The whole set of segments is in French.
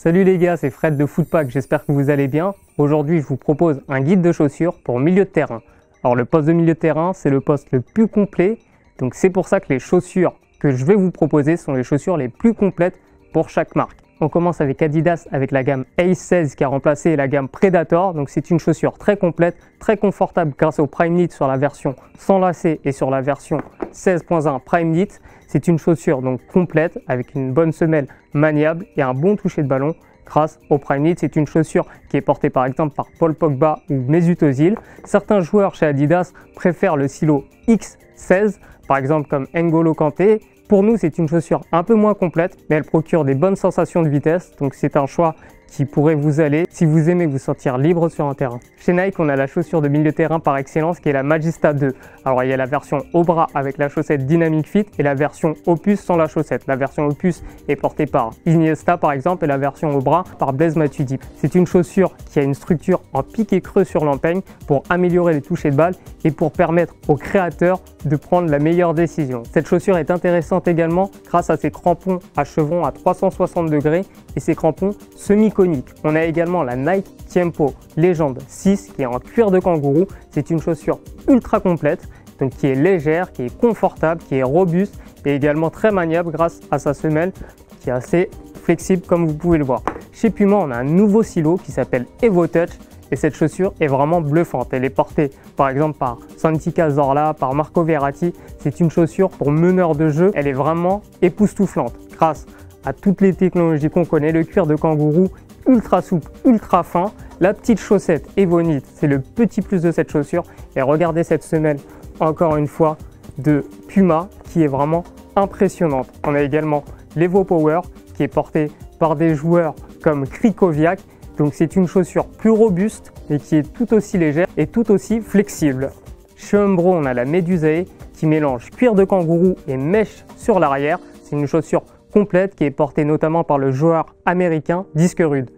Salut les gars, c'est Fred de Footpack, j'espère que vous allez bien. Aujourd'hui, je vous propose un guide de chaussures pour milieu de terrain. Alors le poste de milieu de terrain, c'est le poste le plus complet, donc c'est pour ça que les chaussures que je vais vous proposer sont les chaussures les plus complètes pour chaque marque. On commence avec Adidas avec la gamme Ace 16 qui a remplacé la gamme Predator. Donc c'est une chaussure très complète, très confortable grâce au Prime Knit sur la version sans lacets et sur la version 16.1 Prime Knit. C'est une chaussure donc complète avec une bonne semelle maniable et un bon toucher de ballon grâce au Prime Knit. C'est une chaussure qui est portée par exemple par Paul Pogba ou Mesut Özil. Certains joueurs chez Adidas préfèrent le silo X16, par exemple comme N'Golo Kanté. Pour nous, c'est une chaussure un peu moins complète, mais elle procure des bonnes sensations de vitesse, donc c'est un choix qui pourrait vous aller si vous aimez vous sentir libre sur un terrain. Chez Nike, on a la chaussure de milieu de terrain par excellence qui est la Magista 2. Alors il y a la version au bras avec la chaussette Dynamic Fit et la version Opus sans la chaussette. La version Opus est portée par Iniesta par exemple et la version au bras par Blaise Matuidi. C'est une chaussure qui a une structure en piqué creux sur l'empeigne pour améliorer les touchés de balle et pour permettre aux créateurs de prendre la meilleure décision. Cette chaussure est intéressante également grâce à ses crampons à chevrons à 360 degrés et ses crampons semi-coniques. On a également la Nike Tiempo Legend 6 qui est en cuir de kangourou. C'est une chaussure ultra complète, donc qui est légère, qui est confortable, qui est robuste et également très maniable grâce à sa semelle qui est assez flexible comme vous pouvez le voir. Chez Puma, on a un nouveau silo qui s'appelle Evo Touch. Et cette chaussure est vraiment bluffante. Elle est portée par exemple par Santi Cazorla, par Marco Verratti. C'est une chaussure pour meneur de jeu. Elle est vraiment époustouflante grâce à toutes les technologies qu'on connaît. Le cuir de kangourou ultra souple, ultra fin. La petite chaussette Evo Knit, c'est le petit plus de cette chaussure. Et regardez cette semelle, encore une fois, de Puma qui est vraiment impressionnante. On a également l'Evo Power qui est portée par des joueurs comme Krikoviak. Donc c'est une chaussure plus robuste et qui est tout aussi légère et tout aussi flexible. Chez Umbro, on a la Medusae qui mélange cuir de kangourou et mèche sur l'arrière. C'est une chaussure complète qui est portée notamment par le joueur américain Diskerud.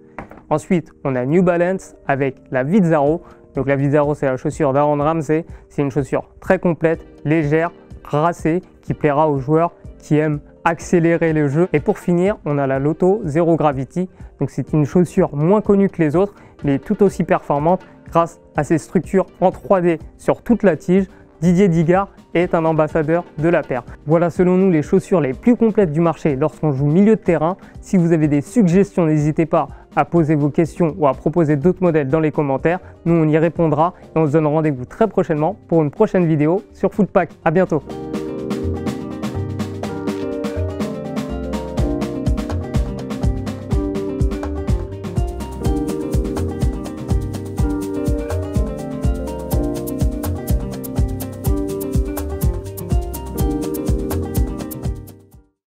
Ensuite, on a New Balance avec la Vizaro. Donc la Vizaro, c'est la chaussure d'Aaron Ramsey. C'est une chaussure très complète, légère, racée qui plaira aux joueurs qui aiment accélérer le jeu. Et pour finir, on a la Lotto Zero Gravity. Donc c'est une chaussure moins connue que les autres, mais tout aussi performante grâce à ses structures en 3D sur toute la tige. Didier Digard est un ambassadeur de la paire. Voilà selon nous les chaussures les plus complètes du marché lorsqu'on joue milieu de terrain. Si vous avez des suggestions, n'hésitez pas à poser vos questions ou à proposer d'autres modèles dans les commentaires. Nous on y répondra et on se donne rendez-vous très prochainement pour une prochaine vidéo sur Footpack. À bientôt.